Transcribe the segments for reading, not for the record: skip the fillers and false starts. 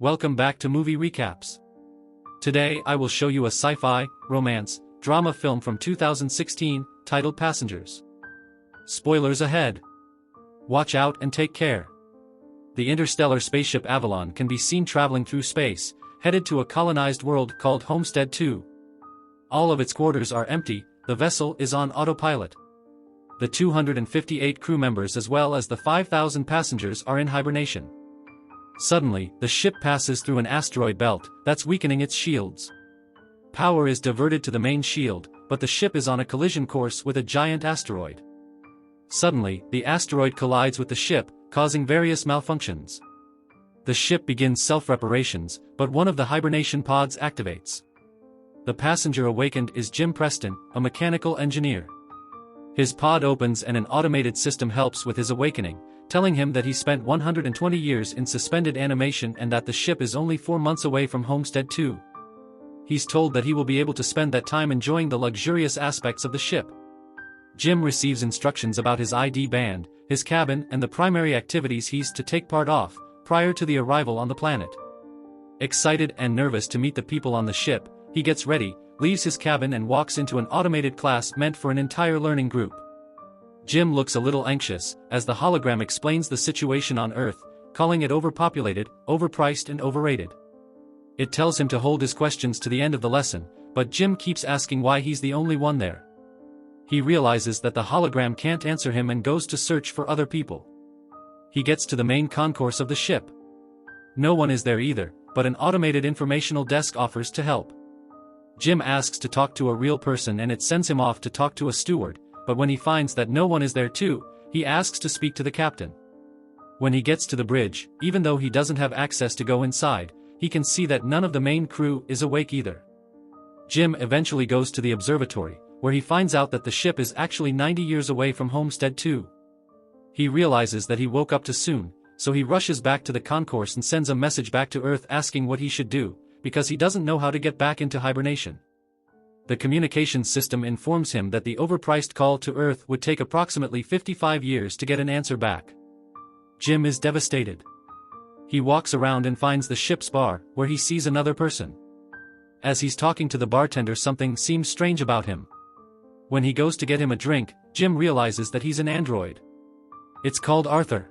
Welcome back to Movie Recaps. Today I will show you a sci-fi, romance, drama film from 2016, titled Passengers. Spoilers ahead. Watch out and take care. The interstellar spaceship Avalon can be seen traveling through space, headed to a colonized world called Homestead 2. All of its quarters are empty, the vessel is on autopilot. The 258 crew members as well as the 5,000 passengers are in hibernation. Suddenly, the ship passes through an asteroid belt that's weakening its shields. Power is diverted to the main shield, but the ship is on a collision course with a giant asteroid. Suddenly, the asteroid collides with the ship, causing various malfunctions. The ship begins self-reparations, but one of the hibernation pods activates. The passenger awakened is Jim Preston, a mechanical engineer. His pod opens and an automated system helps with his awakening, telling him that he spent 120 years in suspended animation and that the ship is only 4 months away from Homestead 2. He's told that he will be able to spend that time enjoying the luxurious aspects of the ship. Jim receives instructions about his ID band, his cabin and the primary activities he's to take part of, prior to the arrival on the planet. Excited and nervous to meet the people on the ship, he gets ready, leaves his cabin and walks into an automated class meant for an entire learning group. Jim looks a little anxious, as the hologram explains the situation on Earth, calling it overpopulated, overpriced and overrated. It tells him to hold his questions to the end of the lesson, but Jim keeps asking why he's the only one there. He realizes that the hologram can't answer him and goes to search for other people. He gets to the main concourse of the ship. No one is there either, but an automated informational desk offers to help. Jim asks to talk to a real person and it sends him off to talk to a steward, but when he finds that no one is there too, he asks to speak to the captain. When he gets to the bridge, even though he doesn't have access to go inside, he can see that none of the main crew is awake either. Jim eventually goes to the observatory, where he finds out that the ship is actually 90 years away from Homestead 2. He realizes that he woke up too soon, so he rushes back to the concourse and sends a message back to Earth asking what he should do, because he doesn't know how to get back into hibernation. The communications system informs him that the overpriced call to Earth would take approximately 55 years to get an answer back. Jim is devastated. He walks around and finds the ship's bar, where he sees another person. As he's talking to the bartender, something seems strange about him. When he goes to get him a drink, Jim realizes that he's an android. It's called Arthur.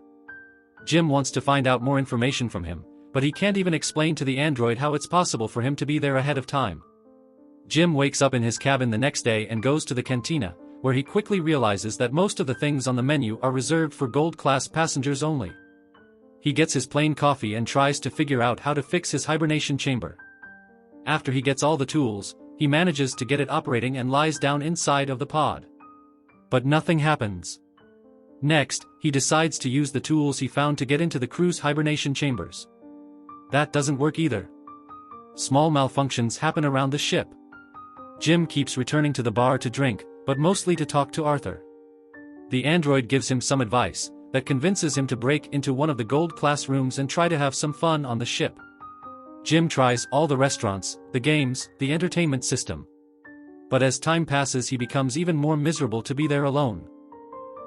Jim wants to find out more information from him, but he can't even explain to the android how it's possible for him to be there ahead of time. Jim wakes up in his cabin the next day and goes to the cantina, where he quickly realizes that most of the things on the menu are reserved for gold-class passengers only. He gets his plain coffee and tries to figure out how to fix his hibernation chamber. After he gets all the tools, he manages to get it operating and lies down inside of the pod. But nothing happens. Next, he decides to use the tools he found to get into the crew's hibernation chambers. That doesn't work either. Small malfunctions happen around the ship. Jim keeps returning to the bar to drink, but mostly to talk to Arthur. The android gives him some advice that convinces him to break into one of the gold-class rooms and try to have some fun on the ship. Jim tries all the restaurants, the games, the entertainment system. But as time passes, he becomes even more miserable to be there alone.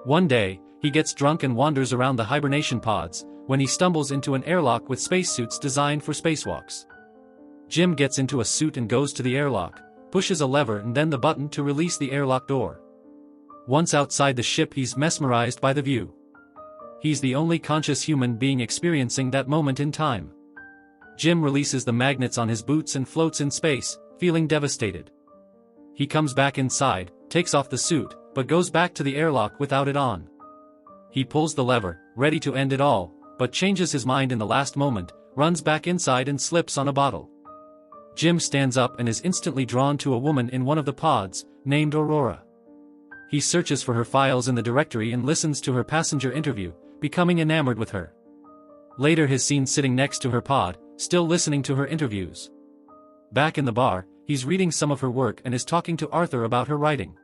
One day, he gets drunk and wanders around the hibernation pods, when he stumbles into an airlock with spacesuits designed for spacewalks. Jim gets into a suit and goes to the airlock, pushes a lever and then the button to release the airlock door. Once outside the ship, he's mesmerized by the view. He's the only conscious human being experiencing that moment in time. Jim releases the magnets on his boots and floats in space, feeling devastated. He comes back inside, takes off the suit, but goes back to the airlock without it on. He pulls the lever, ready to end it all, but changes his mind in the last moment, runs back inside and slips on a bottle. Jim stands up and is instantly drawn to a woman in one of the pods, named Aurora. He searches for her files in the directory and listens to her passenger interview, becoming enamored with her. Later he's seen sitting next to her pod, still listening to her interviews. Back in the bar, he's reading some of her work and is talking to Arthur about her writing.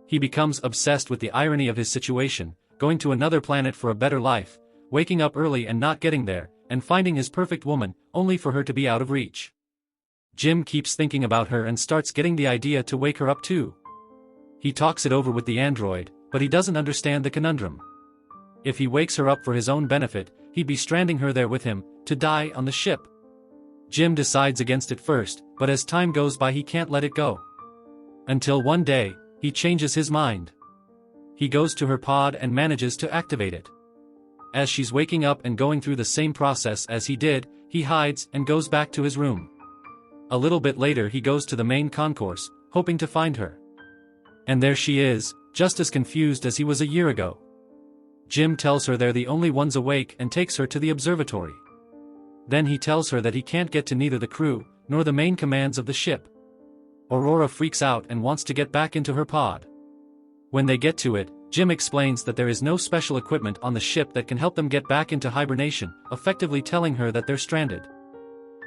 He becomes obsessed with the irony of his situation, going to another planet for a better life, waking up early and not getting there, and finding his perfect woman, only for her to be out of reach. Jim keeps thinking about her and starts getting the idea to wake her up too. He talks it over with the android, but he doesn't understand the conundrum. If he wakes her up for his own benefit, he'd be stranding her there with him, to die on the ship, Jim decides against it first, but as time goes by he can't let it go. Until one day, he changes his mind. He goes to her pod and manages to activate it. As she's waking up and going through the same process as he did, he hides and goes back to his room. A little bit later he goes to the main concourse, hoping to find her. And there she is, just as confused as he was a year ago. Jim tells her they're the only ones awake and takes her to the observatory. Then he tells her that he can't get to neither the crew, nor the main commands of the ship. Aurora freaks out and wants to get back into her pod. When they get to it, Jim explains that there is no special equipment on the ship that can help them get back into hibernation, effectively telling her that they're stranded.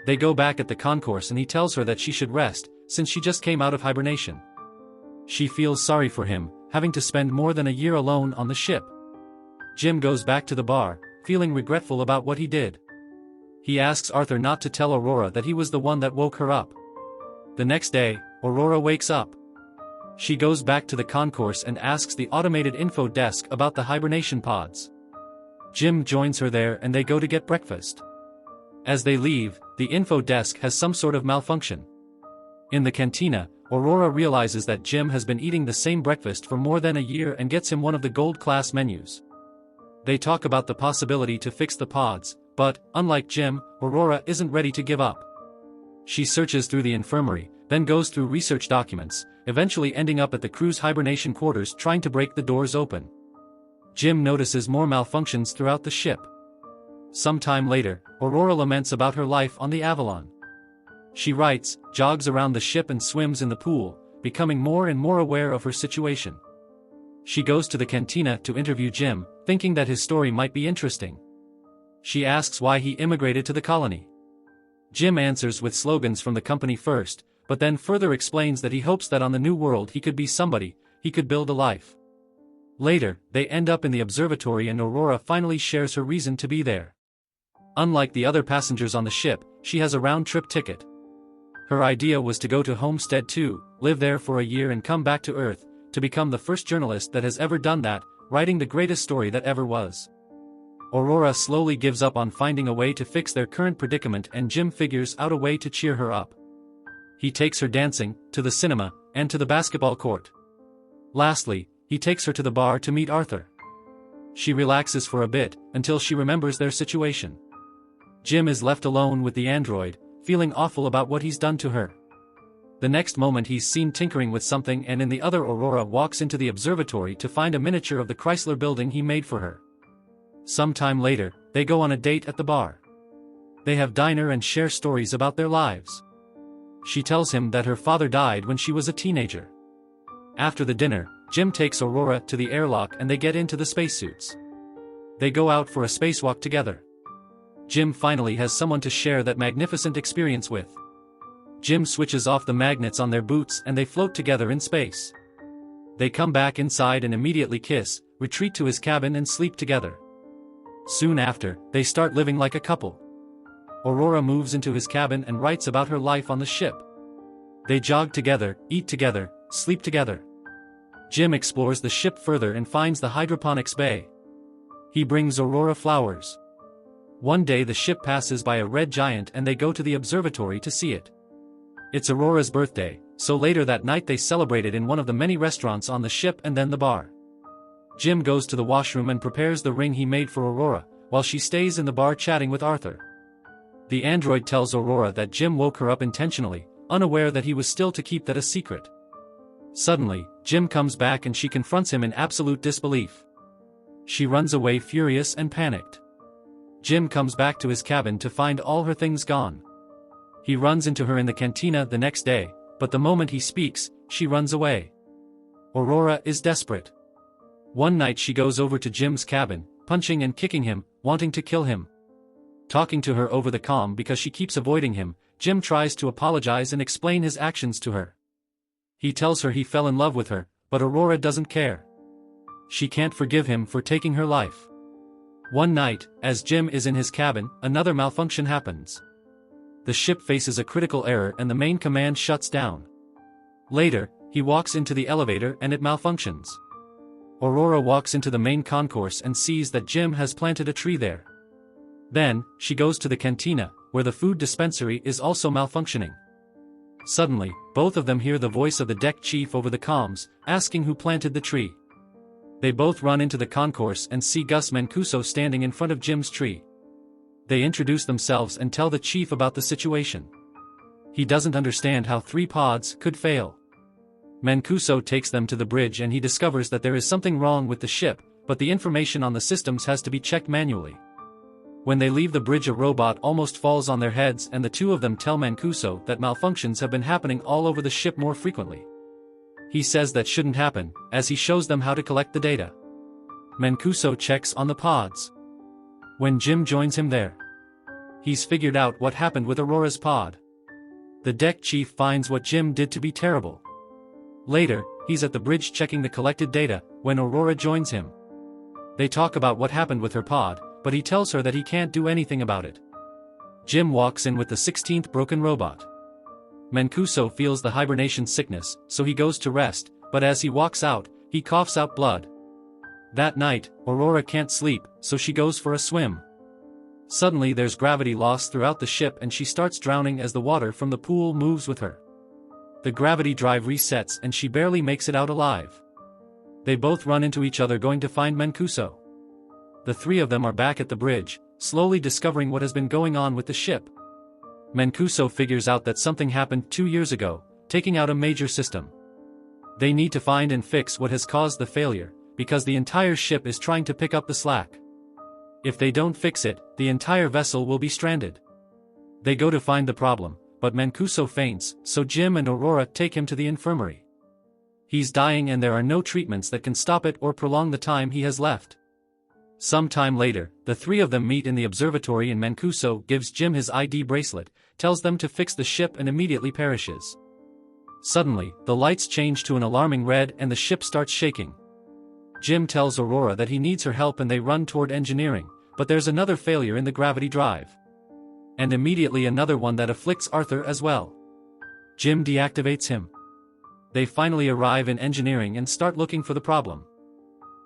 They go back at the concourse and he tells her that she should rest, since she just came out of hibernation. She feels sorry for him, having to spend more than a year alone on the ship. Jim goes back to the bar, feeling regretful about what he did. He asks Arthur not to tell Aurora that he was the one that woke her up. The next day, Aurora wakes up. She goes back to the concourse and asks the automated info desk about the hibernation pods. Jim joins her there and they go to get breakfast. As they leave, the info desk has some sort of malfunction. In the cantina, Aurora realizes that Jim has been eating the same breakfast for more than a year and gets him one of the gold-class menus. They talk about the possibility to fix the pods, but, unlike Jim, Aurora isn't ready to give up. She searches through the infirmary, then goes through research documents, eventually ending up at the crew's hibernation quarters trying to break the doors open. Jim notices more malfunctions throughout the ship. Sometime later, Aurora laments about her life on the Avalon. She writes, jogs around the ship and swims in the pool, becoming more and more aware of her situation. She goes to the cantina to interview Jim, thinking that his story might be interesting. She asks why he immigrated to the colony. Jim answers with slogans from the company first, but then further explains that he hopes that on the new world he could be somebody, he could build a life. Later, they end up in the observatory and Aurora finally shares her reason to be there. Unlike the other passengers on the ship, she has a round-trip ticket. Her idea was to go to Homestead 2, live there for a year and come back to Earth, to become the first journalist that has ever done that, writing the greatest story that ever was. Aurora slowly gives up on finding a way to fix their current predicament and Jim figures out a way to cheer her up. He takes her dancing, to the cinema, and to the basketball court. Lastly, he takes her to the bar to meet Arthur. She relaxes for a bit, until she remembers their situation. Jim is left alone with the android, feeling awful about what he's done to her. The next moment he's seen tinkering with something and in the other Aurora walks into the observatory to find a miniature of the Chrysler building he made for her. Sometime later, they go on a date at the bar. They have dinner and share stories about their lives. She tells him that her father died when she was a teenager. After the dinner, Jim takes Aurora to the airlock and they get into the spacesuits. They go out for a spacewalk together. Jim finally has someone to share that magnificent experience with. Jim switches off the magnets on their boots and they float together in space. They come back inside and immediately kiss, retreat to his cabin and sleep together. Soon after, they start living like a couple. Aurora moves into his cabin and writes about her life on the ship. They jog together, eat together, sleep together. Jim explores the ship further and finds the hydroponics bay. He brings Aurora flowers. One day the ship passes by a red giant and they go to the observatory to see it. It's Aurora's birthday, so later that night they celebrate it in one of the many restaurants on the ship and then the bar. Jim goes to the washroom and prepares the ring he made for Aurora, while she stays in the bar chatting with Arthur. The android tells Aurora that Jim woke her up intentionally, unaware that he was still to keep that a secret. Suddenly, Jim comes back and she confronts him in absolute disbelief. She runs away furious and panicked. Jim comes back to his cabin to find all her things gone. He runs into her in the cantina the next day, but the moment he speaks, she runs away. Aurora is desperate. One night she goes over to Jim's cabin, punching and kicking him, wanting to kill him. Talking to her over the comm because she keeps avoiding him, Jim tries to apologize and explain his actions to her. He tells her he fell in love with her, but Aurora doesn't care. She can't forgive him for taking her life. One night, as Jim is in his cabin, another malfunction happens. The ship faces a critical error and the main command shuts down. Later, he walks into the elevator and it malfunctions. Aurora walks into the main concourse and sees that Jim has planted a tree there. Then, she goes to the cantina, where the food dispensary is also malfunctioning. Suddenly, both of them hear the voice of the deck chief over the comms, asking who planted the tree. They both run into the concourse and see Gus Mancuso standing in front of Jim's tree. They introduce themselves and tell the chief about the situation. He doesn't understand how 3 pods could fail. Mancuso takes them to the bridge and he discovers that there is something wrong with the ship, but the information on the systems has to be checked manually. When they leave the bridge, a robot almost falls on their heads and the two of them tell Mancuso that malfunctions have been happening all over the ship more frequently. He says that shouldn't happen, as he shows them how to collect the data. Mancuso checks on the pods. When Jim joins him there, he's figured out what happened with Aurora's pod. The deck chief finds what Jim did to be terrible. Later, he's at the bridge checking the collected data, when Aurora joins him. They talk about what happened with her pod, but he tells her that he can't do anything about it. Jim walks in with the 16th broken robot. Mancuso feels the hibernation sickness, so he goes to rest, but as he walks out, he coughs out blood. That night, Aurora can't sleep, so she goes for a swim. Suddenly there's gravity loss throughout the ship and she starts drowning as the water from the pool moves with her. The gravity drive resets and she barely makes it out alive. They both run into each other going to find Mancuso. The 3 of them are back at the bridge, slowly discovering what has been going on with the ship. Mancuso figures out that something happened 2 years ago, taking out a major system. They need to find and fix what has caused the failure, because the entire ship is trying to pick up the slack. If they don't fix it, the entire vessel will be stranded. They go to find the problem, but Mancuso faints, so Jim and Aurora take him to the infirmary. He's dying and there are no treatments that can stop it or prolong the time he has left. Some time later, the 3 of them meet in the observatory and Mancuso gives Jim his ID bracelet, tells them to fix the ship and immediately perishes. Suddenly, the lights change to an alarming red and the ship starts shaking. Jim tells Aurora that he needs her help and they run toward engineering, but there's another failure in the gravity drive. And immediately another one that afflicts Arthur as well. Jim deactivates him. They finally arrive in engineering and start looking for the problem.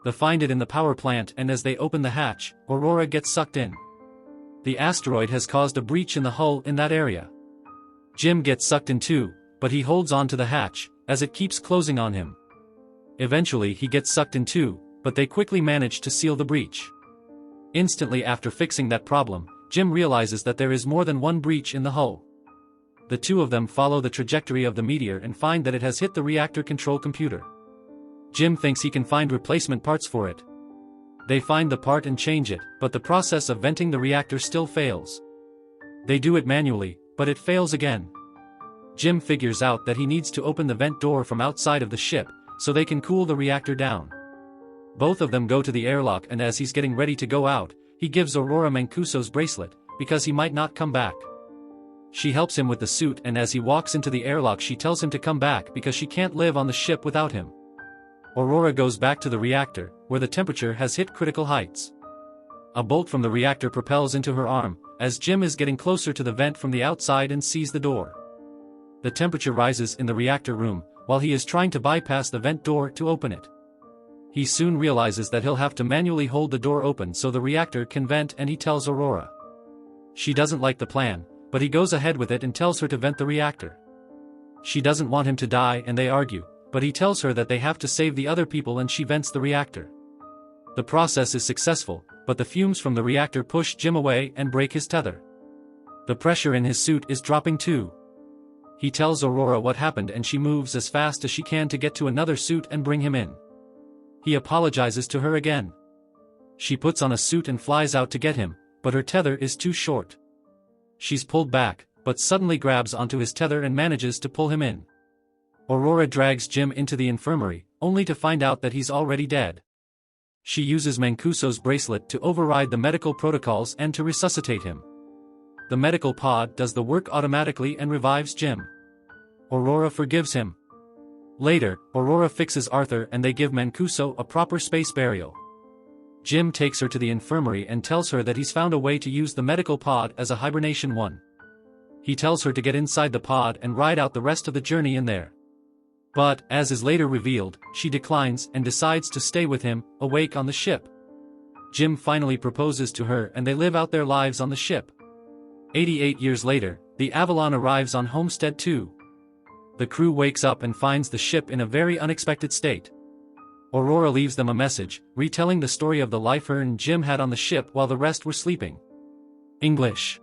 They find it in the power plant and as they open the hatch, Aurora gets sucked in. The asteroid has caused a breach in the hull in that area. Jim gets sucked in too, but he holds on to the hatch, as it keeps closing on him. Eventually he gets sucked in too, but they quickly manage to seal the breach. Instantly after fixing that problem, Jim realizes that there is more than one breach in the hull. The 2 of them follow the trajectory of the meteor and find that it has hit the reactor control computer. Jim thinks he can find replacement parts for it. They find the part and change it, but the process of venting the reactor still fails. They do it manually, but it fails again. Jim figures out that he needs to open the vent door from outside of the ship, so they can cool the reactor down. Both of them go to the airlock and as he's getting ready to go out, he gives Aurora Mancuso's bracelet, because he might not come back. She helps him with the suit and as he walks into the airlock she tells him to come back because she can't live on the ship without him. Aurora goes back to the reactor, where the temperature has hit critical heights. A bolt from the reactor propels into her arm, as Jim is getting closer to the vent from the outside and sees the door. The temperature rises in the reactor room, while he is trying to bypass the vent door to open it. He soon realizes that he'll have to manually hold the door open so the reactor can vent and he tells Aurora. She doesn't like the plan, but he goes ahead with it and tells her to vent the reactor. She doesn't want him to die and they argue, but he tells her that they have to save the other people and she vents the reactor. The process is successful, but the fumes from the reactor push Jim away and break his tether. The pressure in his suit is dropping too. He tells Aurora what happened and she moves as fast as she can to get to another suit and bring him in. He apologizes to her again. She puts on a suit and flies out to get him, but her tether is too short. She's pulled back, but suddenly grabs onto his tether and manages to pull him in. Aurora drags Jim into the infirmary, only to find out that he's already dead. She uses Mancuso's bracelet to override the medical protocols and to resuscitate him. The medical pod does the work automatically and revives Jim. Aurora forgives him. Later, Aurora fixes Arthur and they give Mancuso a proper space burial. Jim takes her to the infirmary and tells her that he's found a way to use the medical pod as a hibernation one. He tells her to get inside the pod and ride out the rest of the journey in there. But, as is later revealed, she declines and decides to stay with him, awake on the ship. Jim finally proposes to her and they live out their lives on the ship. 88 years later, the Avalon arrives on Homestead 2. The crew wakes up and finds the ship in a very unexpected state. Aurora leaves them a message, retelling the story of the life her and Jim had on the ship while the rest were sleeping. English.